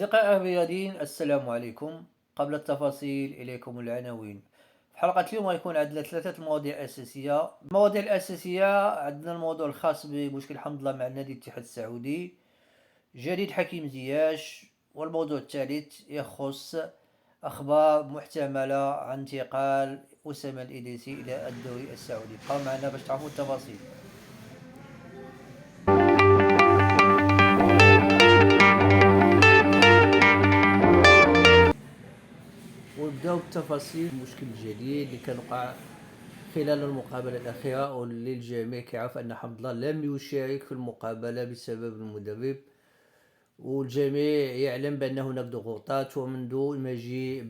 أصدقائي الرياضيين، السلام عليكم. قبل التفاصيل إليكم العناوين. في حلقة اليوم غيكون عندنا ثلاثة مواضيع أساسية. المواضيع الأساسية عندنا الموضوع الخاص بمشكل حمد الله مع نادي الاتحاد السعودي، جديد حكيم زياش، والموضوع الثالث يخص أخبار محتملة عن انتقال أسامة الإدريسي إلى الدوري السعودي. بقوا معنا باش تعرفوا التفاصيل. ونبداو بالتفاصيل. المشكل الجديد اللي كان وقع خلال المقابلة الأخيرة، واللي الجميع كيعرف أن حمد الله لم يشارك في المقابلة بسبب المدرب، والجميع يعلم بأن هناك ضغوطات ومنذ مجيء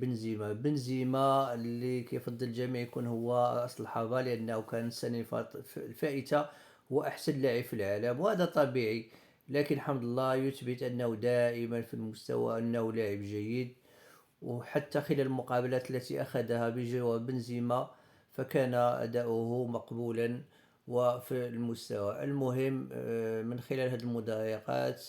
بنزيما اللي كيفضل الجميع يكون هو رأس الحربة، لأنه كان السنة الفائتة هو أحسن لاعب في العالم، وهذا طبيعي. لكن حمد الله يثبت أنه دائما في المستوى، أنه لاعب جيد، وحتى خلال المقابلات التي أخذها بجوار بنزيما فكان أداؤه مقبولا وفي المستوى. المهم من خلال هذه المضايقات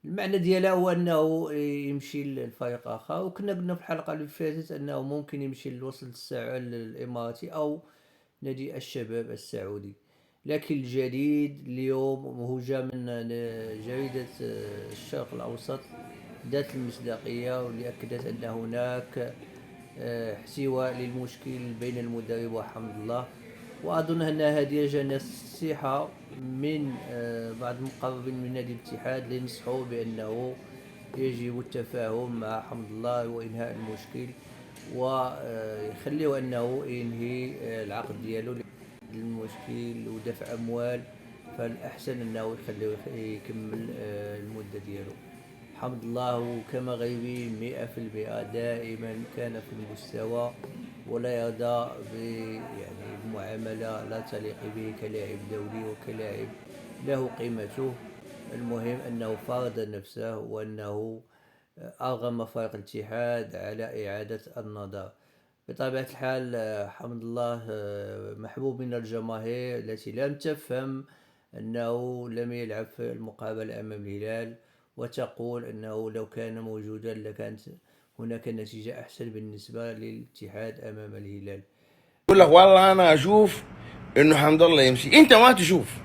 المعنى ديالها هو أنه يمشي للفريق آخر، وكنا قلنا في الحلقة اللي فاتت أنه ممكن يمشي للوصل السعودي الإماراتي أو نادي الشباب السعودي. لكن الجديد اليوم هو جاء من جريدة الشرق الأوسط ذات المصداقية، واللي أكدت أن هناك احتواء للمشكل بين المدرب وحمد الله. وأظن أن هذه جاءت نصيحة من بعض المقربين من نادي الاتحاد لينصحوا بأنه يجب التفاهم مع حمد الله وإنهاء المشكل، ويخليه أنه ينهي العقد ديالو المشكل ودفع أموال. فالأحسن أنه يخليه يكمل المدة ديالو. حمد الله كمغربي 100% دائما كان في المستوى، ولا يرضى بمعاملة لا تليق به كلاعب دولي وكلاعب له قيمته. المهم أنه فرض نفسه، وأنه أرغم فريق الاتحاد على إعادة النظر. بطبيعة الحال حمد الله محبوب من الجماهير التي لم تفهم أنه لم يلعب في المقابلة أمام الهلال، وتقول أنه لو كان موجودا لكانت هناك نتيجة أحسن بالنسبة للاتحاد أمام الهلال. يقول لك والله أنا أشوف إنه حمد الله يمشي. أنت ما تشوف،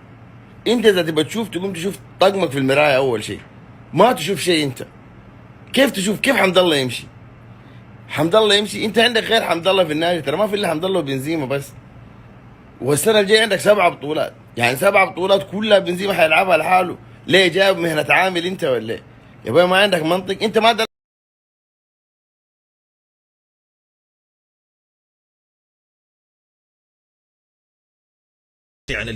أنت إذا تبى تشوف تقوم تشوف طقمك في المراية أول شيء، ما تشوف شيء. أنت كيف تشوف كيف حمد الله يمشي؟ حمد الله يمشي، أنت عندك غير حمد الله في النادي، ترى ما في إلا حمد الله وبنزيما بس. والسنة الجاية عندك 7 بطولات، يعني 7 بطولات كلها بنزيما حيلعبها لحاله. ليه جايب مهنة عامل أنت ولا إيه؟ يا بابا ما عندك منطق. أنت ما عن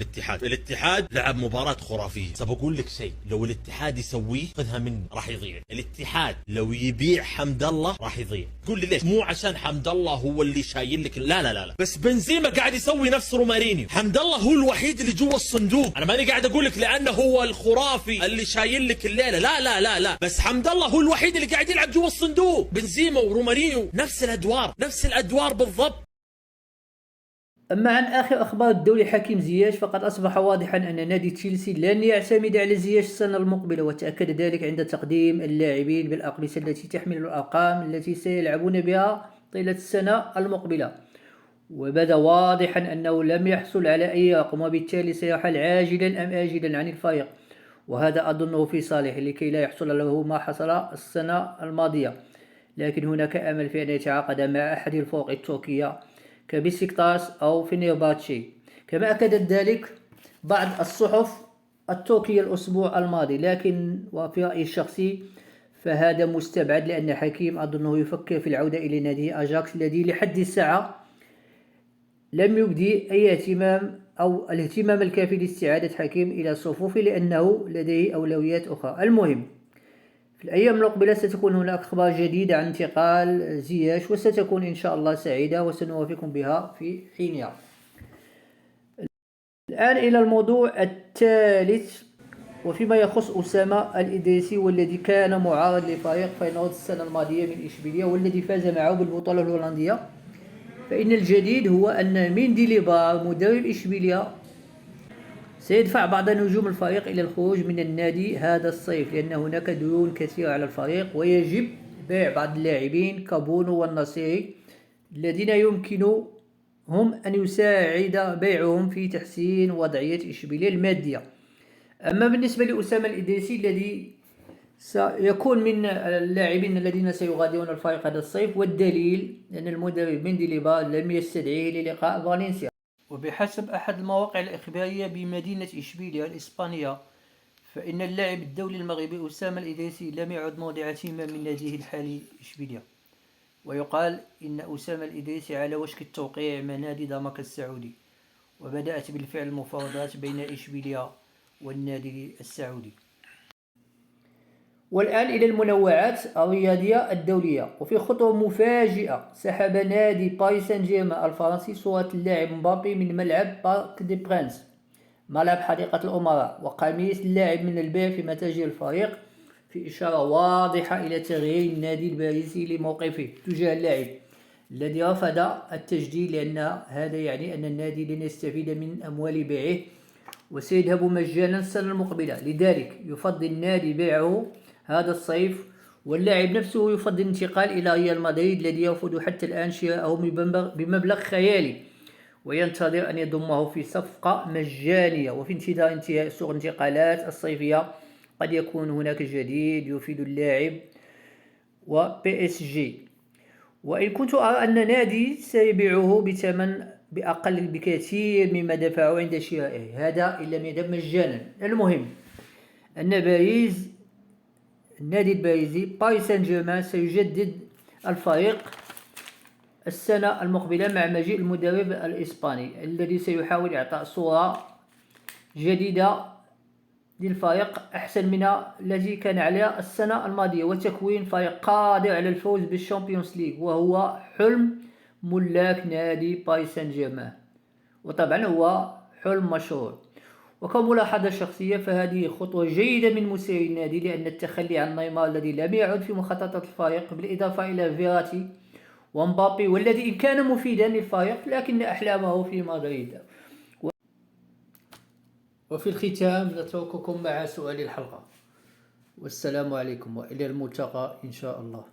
الاتحاد لعب مباراة خرافية. بقول لك شيء، لو الاتحاد يسويه خذها مني راح يضيع. الاتحاد لو يبيع حمد الله راح يضيع. تقول لي ليش؟ مو عشان حمد الله هو اللي شايل لك، لا لا لا لا، بس بنزيما قاعد يسوي نفس رومارينيو. حمد الله هو الوحيد اللي جوا الصندوق. انا ماني قاعد اقول لك لانه هو الخرافي اللي شايل لك الليله، لا لا لا لا، بس حمد الله هو الوحيد اللي قاعد يلعب جوا الصندوق. بنزيما ورومارينيو نفس الادوار بالضبط. أما عن آخر أخبار الدوري حكيم زياش، فقد أصبح واضحا أن نادي تشيلسي لن يعتمد على زياش السنة المقبلة، وتأكد ذلك عند تقديم اللاعبين بالأقمصة التي تحمل الأرقام التي سيلعبون بها طيلة السنة المقبلة. وبدا واضحا أنه لم يحصل على أي رقم، وبالتالي سيرحل عاجلا أم آجلا عن الفريق، وهذا أظنه في صالحه لكي لا يحصل له ما حصل السنة الماضية. لكن هناك أمل في أن يتعاقد مع أحد الفرق التركية كبيسيكتاس أو فينيرباتشي، كما أكدت ذلك بعض الصحف التركية الأسبوع الماضي. لكن وفي رأيي الشخصي فهذا مستبعد، لأن حكيم أظنه يفكر في العودة إلى نادي أجاكس الذي لحد الساعة لم يبدي أي اهتمام أو الاهتمام الكافي لاستعادة حكيم إلى صفوفه، لأنه لديه أولويات أخرى. المهم في الأيام المقبلة ستكون هناك أخبار جديدة عن انتقال زياش، وستكون إن شاء الله سعيدة وسنوافقكم بها في حينها. الآن إلى الموضوع الثالث، وفيما يخص أسامة الإدريسي، والذي كان معارض لفريق فاينورد السنة الماضية من إشبيلية، والذي فاز معه بالبطولة الهولندية. فإن الجديد هو أن ميندي ليبار مدرب إشبيلية سيدفع بعض نجوم الفريق إلى الخروج من النادي هذا الصيف لأن هناك ديون كثيرة على الفريق، ويجب بيع بعض اللاعبين كابونو والنصيري الذين يمكنهم أن يساعد بيعهم في تحسين وضعية إشبيلية المادية. أما بالنسبة لأسامة الإدريسي الذي سيكون من اللاعبين الذين سيغادرون الفريق هذا الصيف، والدليل أن المدرب منديليبار لم يستدعيه للقاء فالنسيا. وبحسب أحد المواقع الإخبارية بمدينة إشبيلية الإسبانية، فإن اللاعب الدولي المغربي أسامة الإدريسي لم يعد موضع اهتمام من ناديه الحالي إشبيلية. ويقال إن أسامة الإدريسي على وشك التوقيع مع نادي دمشق السعودي، وبدأت بالفعل المفاوضات بين إشبيلية والنادي السعودي. والآن إلى المنوعات الرياضية الدولية. وفي خطوة مفاجئة، سحب نادي باريس سان جيرمان الفرنسي صورة اللاعب مبابي من ملعب بارك دي برانس، ملعب حديقة الأمراء، وقميص اللاعب من البيع في متاجر الفريق، في إشارة واضحة إلى تغيير النادي الباريسي لموقفه تجاه اللاعب الذي رفض التجديد، لأن هذا يعني أن النادي لن يستفيد من أموال بيعه وسيذهب مجانا السنة المقبلة. لذلك يفضل النادي بيعه هذا الصيف، واللاعب نفسه يفضل الانتقال إلى ريال مدريد الذي يرفض حتى الآن شراءه بمبلغ خيالي، وينتظر أن يضمه في صفقة مجانية. وفي انتظار انتهاء سوق الانتقالات الصيفية قد يكون هناك جديد يفيد اللاعب وبي اس جي. وإن كنت أرى أن نادي سيبيعه بثمن بأقل بكثير مما دفعه عند شرائه، هذا إن لم يذهب مجانا. المهم أن النادي الباريسي باريس سان جيرمان سيجدد الفريق السنة المقبلة مع مجيء المدرب الإسباني الذي سيحاول إعطاء صورة جديدة للفريق أحسن من التي كان عليها السنة الماضية، وتكوين فريق قادر على الفوز بالشامبيونز ليغ، وهو حلم ملاك نادي باريس سان جيرمان، وطبعا هو حلم مشروع. وكملاحظة شخصية، فهذه خطوة جيدة من مسيري النادي، لأن التخلي عن نيمار الذي لم يعد في مخططات الفريق، بالإضافة إلى فيراتي ومبابي والذي إن كان مفيدا للفريق لكن أحلامه في مدريد. وفي الختام نترككم مع سؤال الحلقة، والسلام عليكم وإلى الملتقى إن شاء الله.